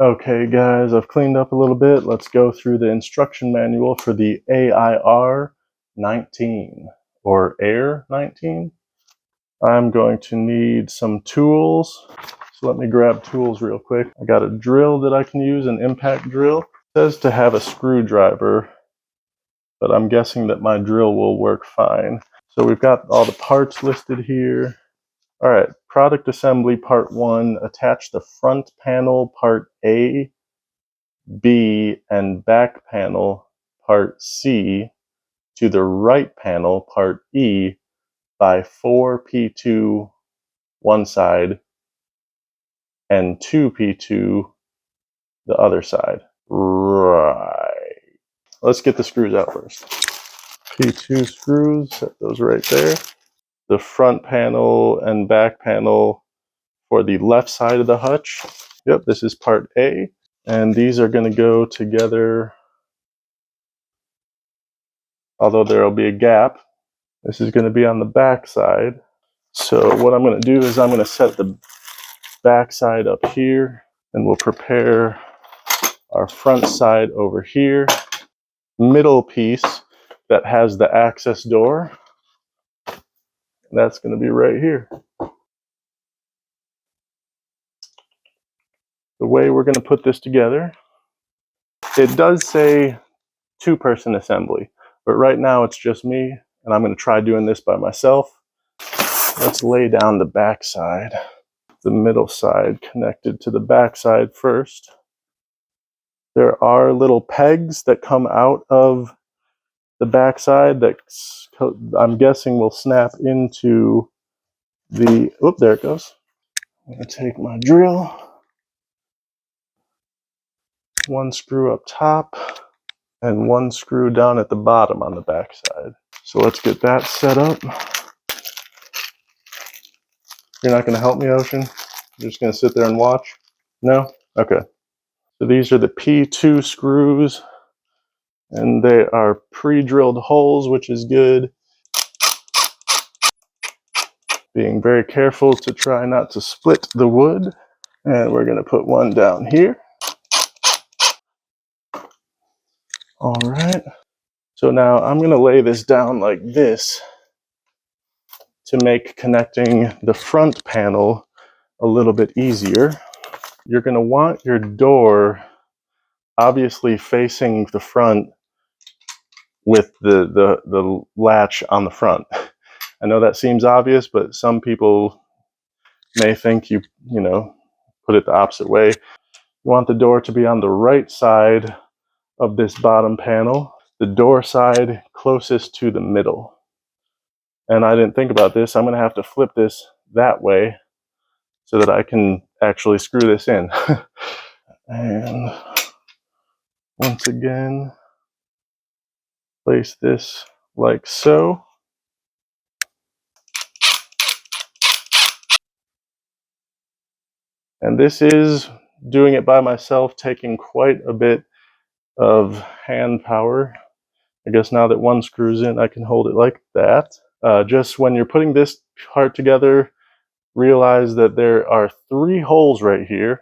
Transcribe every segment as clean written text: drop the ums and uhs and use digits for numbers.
Okay guys, I've cleaned up a little bit. Let's go through the instruction manual for the AIR19 or AIR19. I'm going to need some tools. So let me grab tools real quick. I got a drill that I can use, an impact drill. It says to have a screwdriver, but I'm guessing that my drill will work fine. So we've got all the parts listed here. All right, product assembly part 1, attach the front panel part A, B, and back panel part C to the right panel part E by 4P2 one side and 2P2 the other side. Right. Let's get the screws out first. P2 screws, set those right there. The front panel and back panel for the left side of the hutch. Yep, this is part A. And these are going to go together, although there will be a gap. This is going to be on the back side. So what I'm going to do is I'm going to set the back side up here, and we'll prepare our front side over here. Middle piece that has the access door, that's going to be right here. The way we're going to put this together, it does say 2-person assembly, but right now it's just me, and I'm going to try doing this by myself. Let's lay down the back side. The middle side connected to the back side first. There are little pegs that come out of the back side that I'm guessing will snap into the, oop, there it goes. I'm going to take my drill, one screw up top and one screw down at the bottom on the back side. So let's get that set up. You're not going to help me, Ocean? You're just going to sit there and watch? No? Okay. So these are the P2 screws, and they are pre-drilled holes, which is good. Being very careful to try not to split the wood. And we're going to put one down here. All right. So now I'm going to lay this down like this to make connecting the front panel a little bit easier. You're going to want your door obviously facing the front with the latch on the front. I know that seems obvious, but some people may think you put it the opposite way. You want the door to be on the right side of this bottom panel, the door side closest to the middle. And I didn't think about this. I'm going to have to flip this that way so that I can actually screw this in. And once again, place this like so. And this is doing it by myself, taking quite a bit of hand power. I guess now that one screws in, I can hold it like that. Just when you're putting this part together, realize that there are 3 holes right here.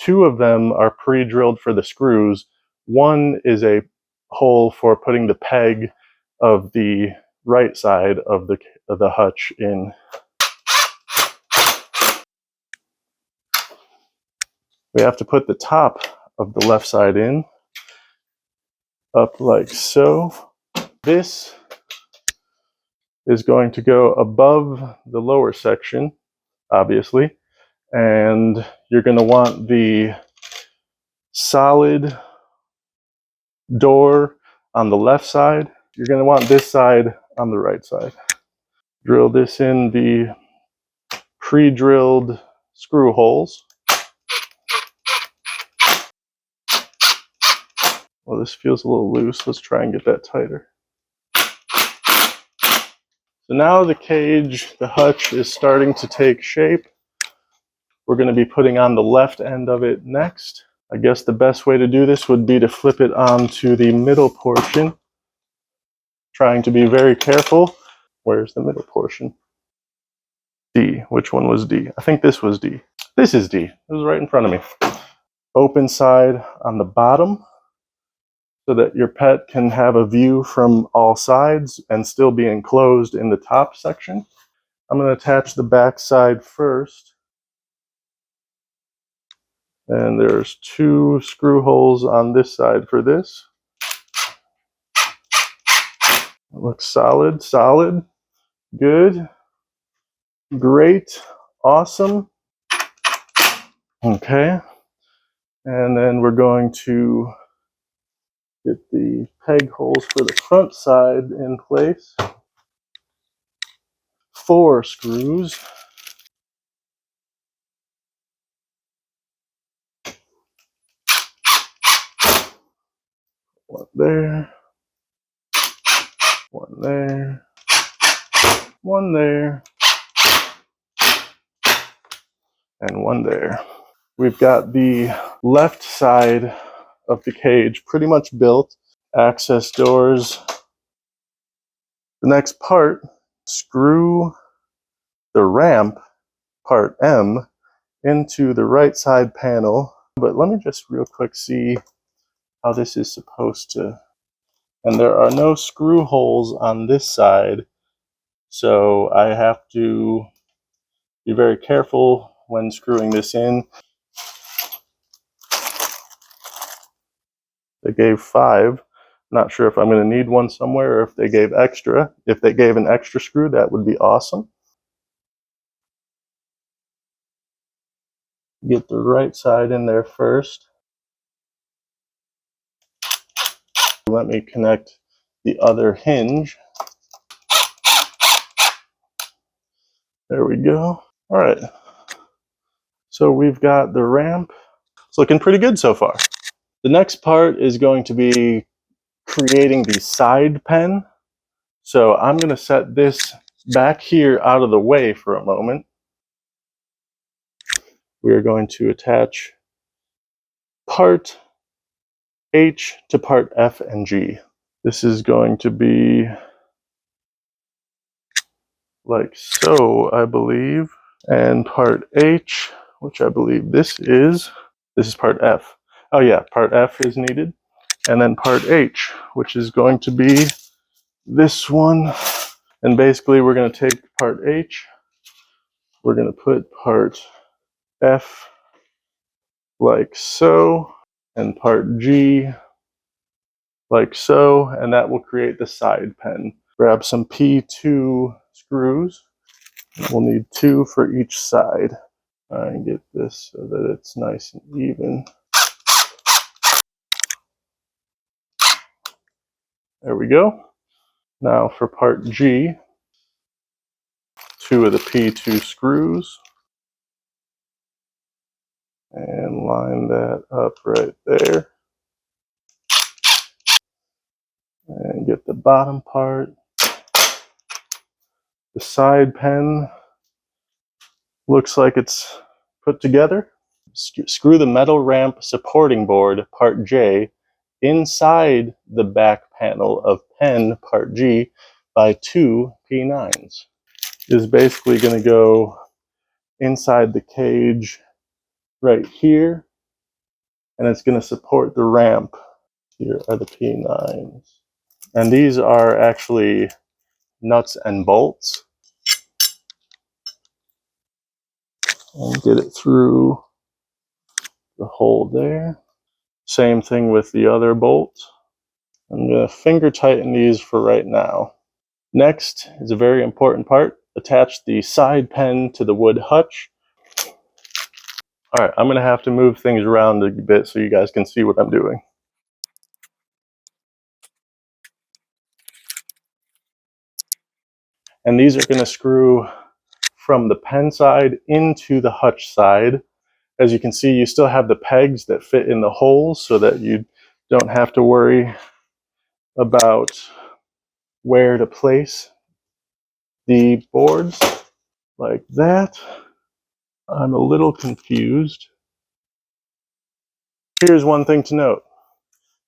2 of them are pre-drilled for the screws. One is a hole for putting the peg of the right side of the hutch in. We have to put the top of the left side in, up like so. This is going to go above the lower section, obviously, and you're going to want the solid door on the left side. You're going to want this side on the right side. Drill this in the pre-drilled screw holes. Well, this feels a little loose. Let's try and get that tighter. So now the cage, the hutch, is starting to take shape. We're going to be putting on the left end of it next. I guess the best way to do this would be to flip it onto the middle portion. Trying to be very careful. Where's the middle portion? D. Which one was D? I think this was D. This is D. It was right in front of me. open side on the bottom so that your pet can have a view from all sides and still be enclosed in the top section. I'm going to attach the back side first. And there's 2 screw holes on this side for this. It looks solid, solid, good, great, awesome. Okay. And then we're going to get the peg holes for the front side in place. 4 screws. One there, one there, one there, and one there. We've got the left side of the cage pretty much built. Access doors. The next part, screw the ramp, part M, into the right side panel. But let me just real quick see how this is supposed to. And there are no screw holes on this side, so I have to be very careful when screwing this in. They gave 5. Not sure if I'm going to need one somewhere or if they gave extra. If they gave an extra screw, that would be awesome. Get the right side in there first. Let me connect the other hinge. There we go. All right. So we've got the ramp. It's looking pretty good so far. The next part is going to be creating the side pen. So I'm going to set this back here out of the way for a moment. We are going to attach part H to part F and G. This is going to be like so, I believe. And part H, which I believe this is part F. Oh yeah, part F is needed. And then part H, which is going to be this one. And basically we're going to take part H, we're going to put part F like so, and part G like so, and that will create the side pen. Grab some P2 screws. We'll need 2 for each side. Try and get this so that it's nice and even. There we go. Now for part G, 2 of the P2 screws. And line that up right there. And get the bottom part. The side pen looks like it's put together. Screw the metal ramp supporting board, part J, inside the back panel of pen, part G, by 2 P9s. This is basically going to go inside the cage right here, and it's going to support the ramp. Here are the P9s. And these are actually nuts and bolts. And get it through the hole there. Same thing with the other bolt. I'm going to finger tighten these for right now. Next is a very important part. Attach the side pen to the wood hutch. All right, I'm going to have to move things around a bit so you guys can see what I'm doing. And these are going to screw from the pen side into the hutch side. As you can see, you still have the pegs that fit in the holes so that you don't have to worry about where to place the boards like that. I'm a little confused. Here's one thing to note.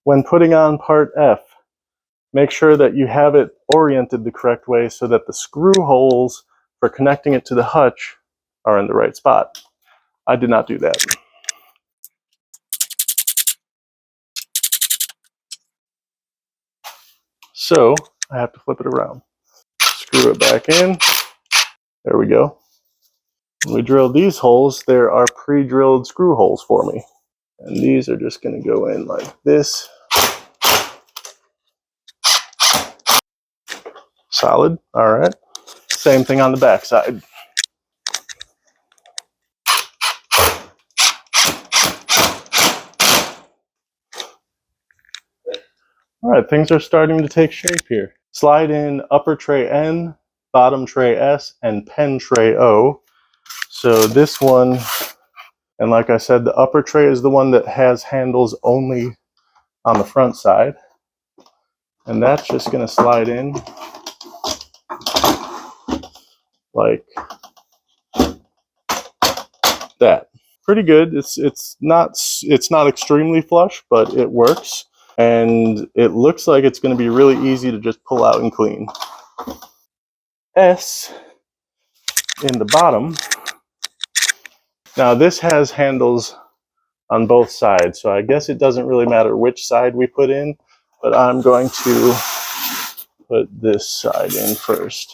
When putting on part F, make sure that you have it oriented the correct way so that the screw holes for connecting it to the hutch are in the right spot. I did not do that. So I have to flip it around. Screw it back in. There we go. When we drill these holes, there are pre-drilled screw holes for me. And these are just going to go in like this. Solid. All right. Same thing on the back side. All right, things are starting to take shape here. Slide in upper tray N, bottom tray S, and pen tray O. So this one, and like I said, the upper tray is the one that has handles only on the front side. And that's just going to slide in like that. Pretty good. It's not extremely flush, but it works. And it looks like it's going to be really easy to just pull out and clean. S in the bottom. Now this has handles on both sides, so I guess it doesn't really matter which side we put in, but I'm going to put this side in first.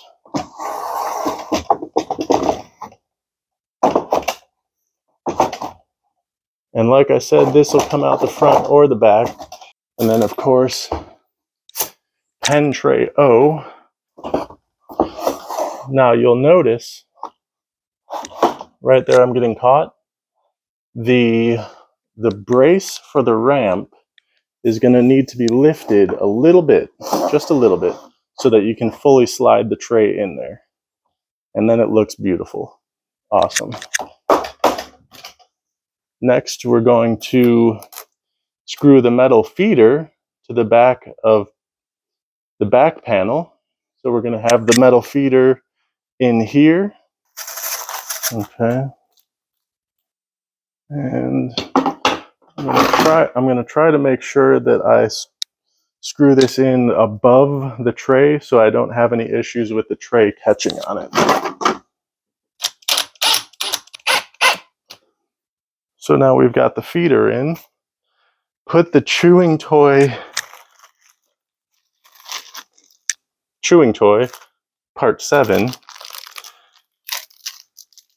And like I said, this will come out the front or the back. And then of course, pen tray O. Now you'll notice, right there I'm getting caught. The brace for the ramp is going to need to be lifted a little bit, just a little bit, so that you can fully slide the tray in there. And then it looks beautiful. Awesome. Next, we're going to screw the metal feeder to the back of the back panel. So we're going to have the metal feeder in here. Okay. And I'm going to try to make sure that I screw this in above the tray so I don't have any issues with the tray catching on it. So now we've got the feeder in. Put the chewing toy part 7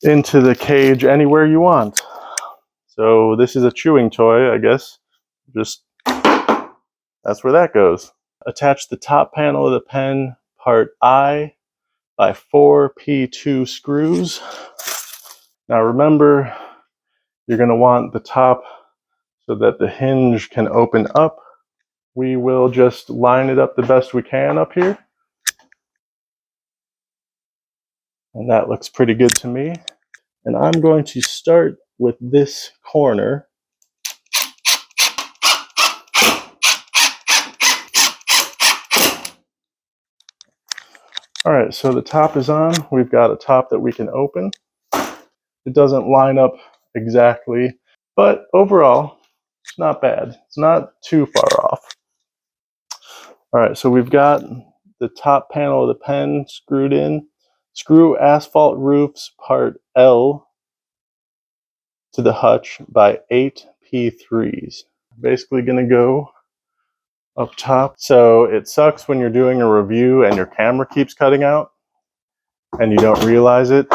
into the cage anywhere you want. So this is a chewing toy, I guess. Just that's where that goes. Attach the top panel of the pen part I by 4 P2 screws. Now remember, you're going to want the top so that the hinge can open up. We will just line it up the best we can up here. And that looks pretty good to me. And I'm going to start with this corner. All right, so the top is on. We've got a top that we can open. It doesn't line up exactly, but overall, it's not bad. It's not too far off. All right, so we've got the top panel of the pen screwed in. Screw asphalt roofs part L to the hutch by 8 P3s. Basically gonna go up top. So it sucks when you're doing a review and your camera keeps cutting out and you don't realize it.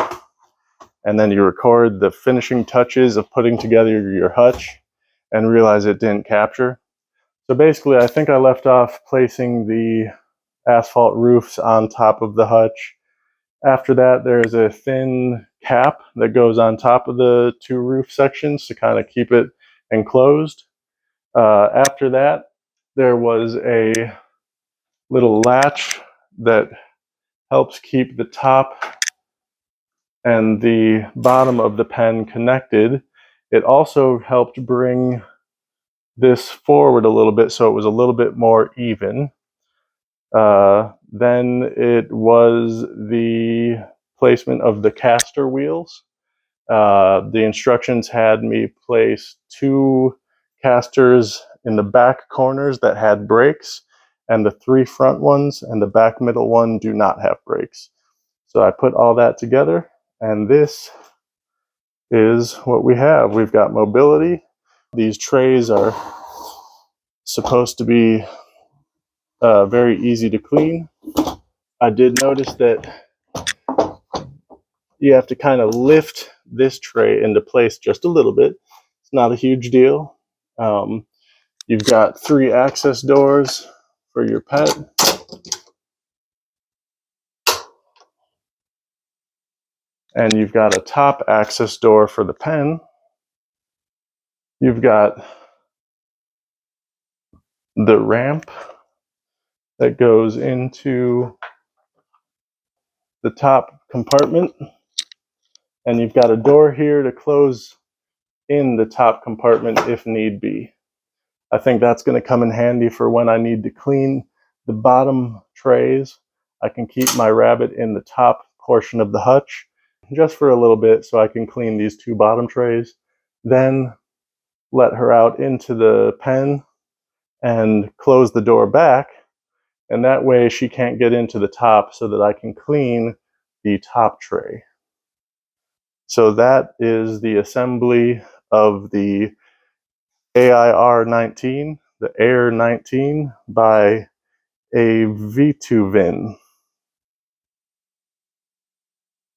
And then you record the finishing touches of putting together your hutch and realize it didn't capture. So basically, I think I left off placing the asphalt roofs on top of the hutch. After that, there's a thin cap that goes on top of the 2 roof sections to kind of keep it enclosed. After that, there was a little latch that helps keep the top and the bottom of the pen connected. It also helped bring this forward a little bit so it was a little bit more even. Then it was the placement of the caster wheels. The instructions had me place 2 casters in the back corners that had brakes, and the 3 front ones and the back middle one do not have brakes. So I put all that together, and this is what we have. We've got mobility. These trays are supposed to be very easy to clean. I did notice that you have to kind of lift this tray into place just a little bit. It's not a huge deal. You've got 3 access doors for your pet. And you've got a top access door for the pen. You've got the ramp that goes into the top compartment. And you've got a door here to close in the top compartment if need be. I think that's going to come in handy for when I need to clean the bottom trays. I can keep my rabbit in the top portion of the hutch just for a little bit so I can clean these 2 bottom trays. Then let her out into the pen and close the door back. And that way she can't get into the top so that I can clean the top tray. So that is the assembly of the AIR19, the AIR19 by Aivituvin.